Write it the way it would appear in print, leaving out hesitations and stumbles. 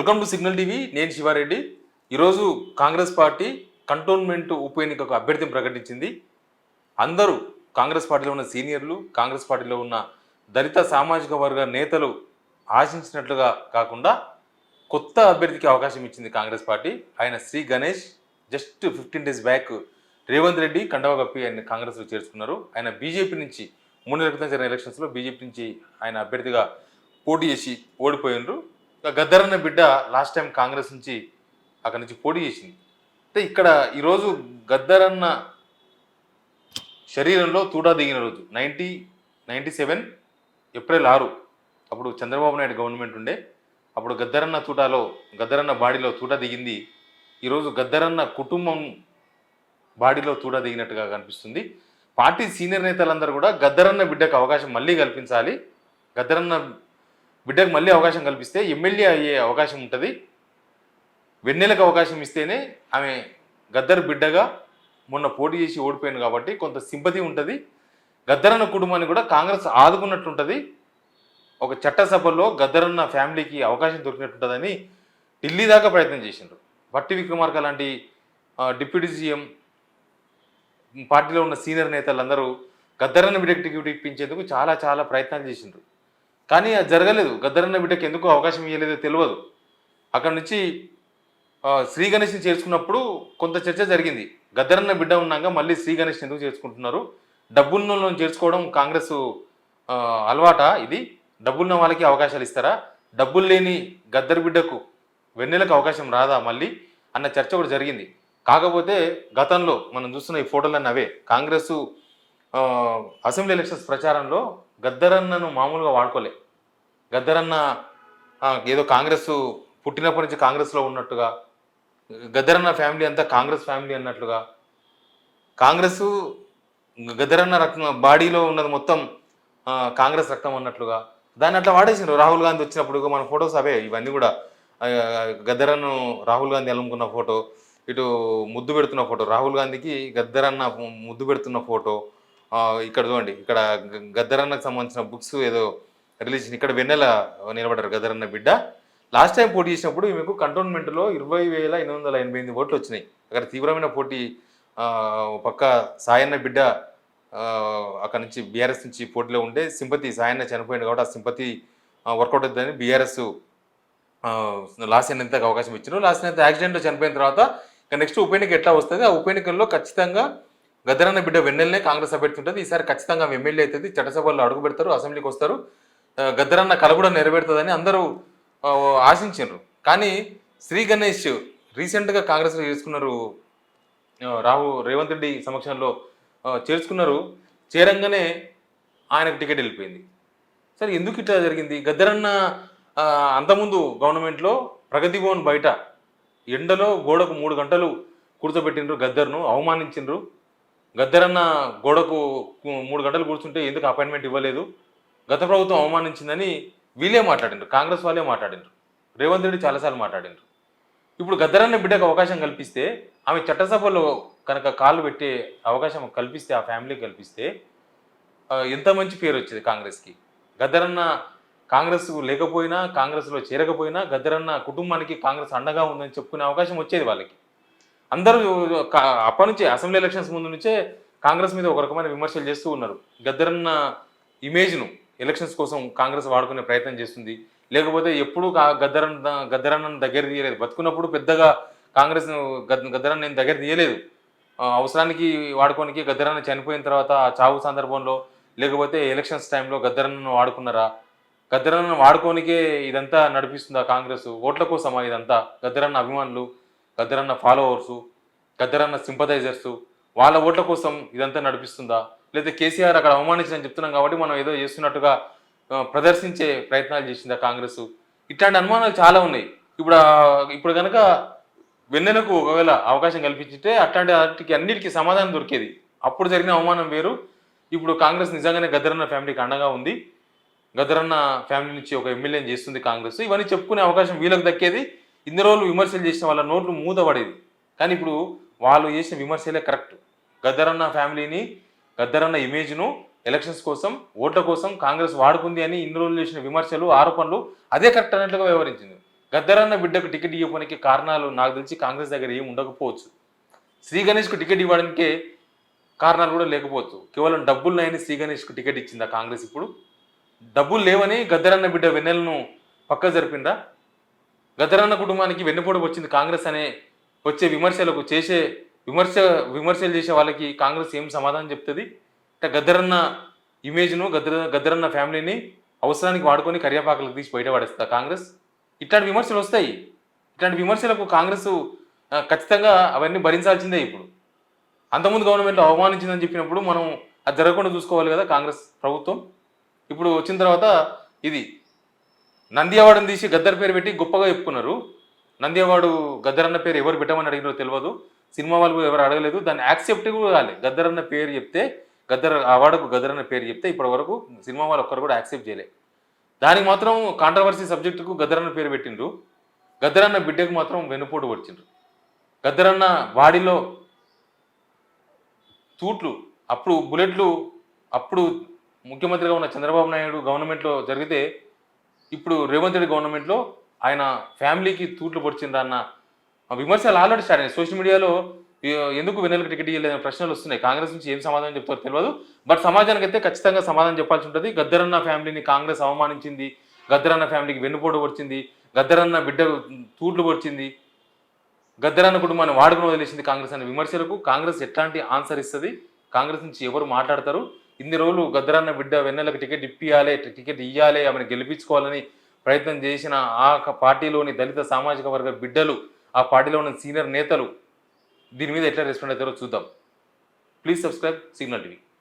Welcome to signal TV. నేను శివారెడ్డి. ఈరోజు Congress party cantonment ఉప ఎన్నికకు అభ్యర్థిని ప్రకటించింది. అందరూ కాంగ్రెస్ పార్టీలో ఉన్న సీనియర్లు, కాంగ్రెస్ పార్టీలో ఉన్న దళిత సామాజిక వర్గ నేతలు ఆశించినట్లుగా కాకుండా కొత్త అభ్యర్థికి అవకాశం ఇచ్చింది కాంగ్రెస్ పార్టీ. ఆయన Shri Ganesh. Just 15 days back Revanth Reddy కండవ కప్పి ఆయన కాంగ్రెస్లో చేర్చుకున్నారు. ఆయన బీజేపీ నుంచి 3 నెలల క్రితం జరిగిన ఎలక్షన్స్లో బీజేపీ నుంచి ఆయన అభ్యర్థిగా పోటీ చేసి ఓడిపోయినరు. గద్దరన్న బిడ్డ లాస్ట్ టైం కాంగ్రెస్ నుంచి అక్కడి నుంచి పోటీ చేసింది. అంటే ఇక్కడ ఈరోజు గద్దరన్న శరీరంలో తూటా దిగిన రోజు 1997 ఏప్రిల్ 6. అప్పుడు చంద్రబాబు నాయుడు గవర్నమెంట్ ఉండే. అప్పుడు గద్దరన్న బాడీలో తూటా దిగింది. ఈరోజు గద్దరన్న కుటుంబం బాడీలో తూటా దిగినట్టుగా కనిపిస్తుంది. పార్టీ సీనియర్ నేతలందరూ కూడా గద్దరన్న బిడ్డకు అవకాశం మళ్ళీ కల్పించాలి, గద్దరన్న బిడ్డకు మళ్ళీ అవకాశం కల్పిస్తే ఎమ్మెల్యే అయ్యే అవకాశం ఉంటుంది, వెన్నెలకు అవకాశం ఇస్తేనే ఆమె గద్దర్ బిడ్డగా మొన్న పోటీ చేసి ఓడిపోయింది కాబట్టి కొంత సింపతి ఉంటుంది, గద్దరన్న కుటుంబాన్ని కూడా కాంగ్రెస్ ఆదుకున్నట్టు ఉంటుంది, ఒక చట్టసభలో గద్దరన్న ఫ్యామిలీకి అవకాశం దొరికినట్టుంటుందని ఢిల్లీ దాకా ప్రయత్నం చేసిండ్రు. భట్టి విక్రమార్క లాంటి డిప్యూటీ సీఎం, పార్టీలో ఉన్న సీనియర్ నేతలందరూ గద్దరన్న బిడ్డకి టికెట్ ఇప్పించేందుకు చాలా చాలా ప్రయత్నాలు చేసిండ్రు. కానీ అది జరగలేదు. గద్దరన్న బిడ్డకి ఎందుకు అవకాశం ఇవ్వలేదో తెలియదు. అక్కడి నుంచి శ్రీ గణేష్ని చేర్చుకున్నప్పుడు కొంత చర్చ జరిగింది. గద్దరన్న బిడ్డ ఉన్నాక మళ్ళీ శ్రీ గణేష్ని ఎందుకు చేర్చుకుంటున్నారు, డబ్బులను చేర్చుకోవడం కాంగ్రెస్ అలవాట, ఇది డబ్బులున్న వాళ్ళకి అవకాశాలు ఇస్తారా, డబ్బులు లేని గద్దర్ బిడ్డకు వెన్నెలకు అవకాశం రాదా మళ్ళీ అన్న చర్చ కూడా జరిగింది. కాకపోతే గతంలో మనం చూస్తున్న ఈ ఫోటోలన్నీ అవే. కాంగ్రెస్ అసెంబ్లీ ఎలక్షన్స్ ప్రచారంలో గద్దరన్నను మామూలుగా వాడుకోలే. గద్దరన్న ఏదో కాంగ్రెస్ పుట్టినప్పటి నుంచి కాంగ్రెస్లో ఉన్నట్టుగా, గద్దరన్న ఫ్యామిలీ అంతా కాంగ్రెస్ ఫ్యామిలీ అన్నట్లుగా, కాంగ్రెస్ గద్దరన్న రక్తం బాడీలో ఉన్నది మొత్తం కాంగ్రెస్ రక్తం అన్నట్లుగా దాన్ని అట్లా వాడేసిండ్రు. రాహుల్ గాంధీ వచ్చినప్పుడు మన ఫొటోస్ అవే ఇవన్నీ కూడా. గద్దరన్ను రాహుల్ గాంధీ అలుముకున్న ఫోటో, ఇటు ముద్దు పెడుతున్న ఫోటో, రాహుల్ గాంధీకి గద్దరన్న ముద్దు పెడుతున్న ఫోటో. ఇక్కడ చూడండి, ఇక్కడ గద్దరన్నకు సంబంధించిన బుక్స్ ఏదో రిలీజ్. ఇక్కడ వెన్నెల నిలబడ్డారు గద్దరన్న బిడ్డ. లాస్ట్ టైం పోటీ చేసినప్పుడు ఈమెకు కంటోన్మెంట్లో 20,888 ఓట్లు వచ్చినాయి. అక్కడ తీవ్రమైన పోటీ. పక్క సాయన్న బిడ్డ అక్కడ నుంచి బీఆర్ఎస్ నుంచి పోటీలో ఉండే సింపతి, సాయన్న చనిపోయింది కాబట్టి ఆ సింపతి వర్కౌట్ అవుతుందని బీఆర్ఎస్ లాస్యన్నంతకు అవకాశం ఇచ్చారు. లాస్యన్నంత యాక్సిడెంట్లో చనిపోయిన తర్వాత నెక్స్ట్ ఉప ఎన్నిక ఎట్లా వస్తుంది, ఆ ఉప ఎన్నికల్లో ఖచ్చితంగా గద్దరన్న బిడ్డ వెన్నెలనే కాంగ్రెస్ అభ్యర్థి ఉంటుంది. ఈసారి ఖచ్చితంగా ఎమ్మెల్యే అవుతుంది, చట్టసభల్లో అడుగు పెడతారు, అసెంబ్లీకి వస్తారు, గద్దరన్న కల కూడా నెరవేరుతుందని అందరూ ఆశించారు. కానీ శ్రీ గణేష్ రీసెంట్గా కాంగ్రెస్లో చేర్చుకున్నారు. రేవంత్ రెడ్డి సమక్షంలో చేర్చుకున్నారు. చేరంగానే ఆయనకు టికెట్ వెళ్ళిపోయింది. సరే ఎందుకు ఇట్లా జరిగింది? గద్దరన్న అంతకుముందు గవర్నమెంట్లో ప్రగతి భవన్ బయట ఎండలో గోడకు 3 గంటలు కూర్చోబెట్టిండ్రు, గద్దర్ను అవమానించిండ్రు. గద్దరన్న గోడకు 3 గంటలు కూర్చుంటే ఎందుకు అపాయింట్మెంట్ ఇవ్వలేదు, గత ప్రభుత్వం అవమానించిందని వీళ్ళే మాట్లాడిండ్రు, కాంగ్రెస్ వాళ్ళే మాట్లాడిండ్రు, రేవంత్ రెడ్డి చాలాసార్లు మాట్లాడిండ్రు. ఇప్పుడు గద్దరన్న బిడ్డకు అవకాశం కల్పిస్తే, ఆమె చట్టసభలో కనుక కాళ్ళు పెట్టే అవకాశం కల్పిస్తే, ఆ ఫ్యామిలీకి కల్పిస్తే ఎంత మంచి పేరు వచ్చేది కాంగ్రెస్కి. గద్దరన్న కాంగ్రెస్ లేకపోయినా, కాంగ్రెస్లో చేరకపోయినా గద్దరన్న కుటుంబానికి కాంగ్రెస్ అండగా ఉందని చెప్పుకునే అవకాశం వచ్చేది వాళ్ళకి. అందరూ అప్పటి నుంచే అసెంబ్లీ ఎలక్షన్స్ ముందు నుంచే కాంగ్రెస్ మీద ఒక రకమైన విమర్శలు చేస్తూ ఉన్నారు. గద్దరన్న ఇమేజ్ను ఎలక్షన్స్ కోసం కాంగ్రెస్ వాడుకునే ప్రయత్నం చేస్తుంది, లేకపోతే ఎప్పుడు గద్దరన్న దగ్గర తీయలేదు. బతుకున్నప్పుడు పెద్దగా కాంగ్రెస్ గద్దరన్న నేను దగ్గర తీయలేదు. అవసరానికి వాడుకోనికి గద్దరన్న చనిపోయిన తర్వాత ఆ చావు సందర్భంలో, లేకపోతే ఎలక్షన్స్ టైంలో గద్దరన్నను వాడుకున్నారా? గద్దరన్నను వాడుకోనికే ఇదంతా నడిపిస్తుందా కాంగ్రెస్? ఓట్ల కోసమా ఇదంతా? గద్దరన్న అభిమానులు, గద్దరన్న ఫాలోవర్సు, గద్దరన్న సింపథైజర్సు వాళ్ళ ఓట్ల కోసం ఇదంతా నడిపిస్తుందా? లేదా కేసీఆర్ అక్కడ అవమానించని చెప్తున్నాం కాబట్టి మనం ఏదో చేస్తున్నట్టుగా ప్రదర్శించే ప్రయత్నాలు చేసిందా కాంగ్రెస్? ఇట్లాంటి అనుమానాలు చాలా ఉన్నాయి. ఇప్పుడు కనుక వెన్నెలకు ఒకవేళ అవకాశం కల్పించితే అట్లాంటి వాటికి అన్నిటికీ సమాధానం దొరికేది. అప్పుడు జరిగిన అవమానం వేరు. ఇప్పుడు కాంగ్రెస్ నిజంగానే గద్దరన్న ఫ్యామిలీకి అండగా ఉంది, గద్దరన్న ఫ్యామిలీ నుంచి ఒక ఎమ్మెల్యేని చేస్తుంది కాంగ్రెస్, ఇవన్నీ చెప్పుకునే అవకాశం వీళ్ళకి దక్కేది. ఇన్ని రోజులు విమర్శలు చేసిన వాళ్ళ నోట్లు మూతపడేది. కానీ ఇప్పుడు వాళ్ళు చేసిన విమర్శలే కరెక్ట్. గద్దరన్న ఫ్యామిలీని, గద్దరన్న ఇమేజ్ను ఎలక్షన్స్ కోసం, ఓట్ల కోసం కాంగ్రెస్ వాడుకుంది అని ఇన్ని రోజులు చేసిన విమర్శలు, ఆరోపణలు అదే కరెక్ట్ అన్నట్లుగా వ్యవహరించింది. గద్దరన్న బిడ్డకు టికెట్ ఇవ్వడానికి కారణాలు నాకు తెలిసి కాంగ్రెస్ దగ్గర ఏమి ఉండకపోవచ్చు. శ్రీ గణేష్కు టికెట్ ఇవ్వడానికే కారణాలు కూడా లేకపోవచ్చు. కేవలం డబ్బులు లేని శ్రీ గణేష్కు టికెట్ ఇచ్చిందా కాంగ్రెస్? ఇప్పుడు డబ్బులు లేవని గద్దరన్న బిడ్డ వెన్నెలను పక్క జరిపిందా? గద్దరన్న కుటుంబానికి వెన్నుపోటు వచ్చింది కాంగ్రెస్ అనే వచ్చే విమర్శలకు విమర్శలు చేసే వాళ్ళకి కాంగ్రెస్ ఏం సమాధానం చెప్తుంది? అంటే గద్దరన్న ఇమేజ్ను గద్దరన్న ఫ్యామిలీని అవసరానికి వాడుకొని కరియాపాకలకు తీసి బయటపడేస్తా కాంగ్రెస్? ఇట్లాంటి విమర్శలు వస్తాయి. ఇట్లాంటి విమర్శలకు కాంగ్రెస్ ఖచ్చితంగా అవన్నీ భరించాల్సిందే. ఇప్పుడు అంతకుముందు గవర్నమెంట్లో అవమానించిందని చెప్పినప్పుడు మనం అది జరగకుండా చూసుకోవాలి కదా కాంగ్రెస్ ప్రభుత్వం. ఇప్పుడు వచ్చిన తర్వాత ఇది నంది అవార్డుని తీసి గద్దర్ పేరు పెట్టి గొప్పగా చెప్పుకున్నారు. నంది అవార్డు గద్దరన్న పేరు ఎవరు పెట్టమని అడిగినారో తెలియదు, సినిమా వాళ్ళు ఎవరు అడగలేదు, దాన్ని యాక్సెప్ట్ కూడా కాలేదు. గద్దరన్న పేరు చెప్తే అవార్డుకు గద్దరన్న పేరు చెప్తే ఇప్పటి వరకు సినిమా వాళ్ళు ఒక్కరు కూడా యాక్సెప్ట్ చేయలేదు. దానికి మాత్రం కాంట్రవర్సీ సబ్జెక్టుకు గద్దరన్న పేరు పెట్టిండ్రు. గద్దరన్న బిడ్డకు మాత్రం వెన్నుపోటు వచ్చిండ్రు. గద్దరన్న బాడీలో తూట్లు, అప్పుడు బుల్లెట్లు అప్పుడు ముఖ్యమంత్రిగా ఉన్న చంద్రబాబు నాయుడు గవర్నమెంట్లో జరిగితే ఇప్పుడు రేవంత్ రెడ్డి గవర్నమెంట్లో ఆయన ఫ్యామిలీకి తూట్లు పొడిచిండ్రు అన్న విమర్శలు ఆల్రెడీ స్టార్ట్ అయినాయి. సోషల్ మీడియాలో ఎందుకు వెన్నెలకు టికెట్ ఇవ్వలేదని ప్రశ్నలు వస్తున్నాయి. కాంగ్రెస్ నుంచి ఏం సమాధానం చెప్తారో తెలియదు. బట్ సమాజానికి అయితే ఖచ్చితంగా సమాధానం చెప్పాల్సి ఉంటుంది. గద్దరన్న ఫ్యామిలీని కాంగ్రెస్ అవమానించింది, గద్దరన్న ఫ్యామిలీకి వెన్నుపోటు పొడిచింది, గద్దరన్న బిడ్డ తూట్లు పొడిచింది, గద్దరన్న కుటుంబాన్ని వాడుకుని వదిలేసింది కాంగ్రెస్ అనే విమర్శలకు కాంగ్రెస్ ఎట్లాంటి ఆన్సర్ ఇస్తుంది? కాంగ్రెస్ నుంచి ఎవరు మాట్లాడతారు? ఇన్ని రోజులు గద్దరన్న బిడ్డ వెన్నెలకు టికెట్ ఇవ్వాలి, ఆమెను గెలిపించుకోవాలని ప్రయత్నం చేసిన ఆ పార్టీలోని దళిత సామాజిక వర్గ బిడ్డలు, ఆ పార్టీలో ఉన్న సీనియర్ నేతలు దీని మీద ఎట్లా రెస్పాండ్ అవుతారో చూద్దాం. Please subscribe signal TV.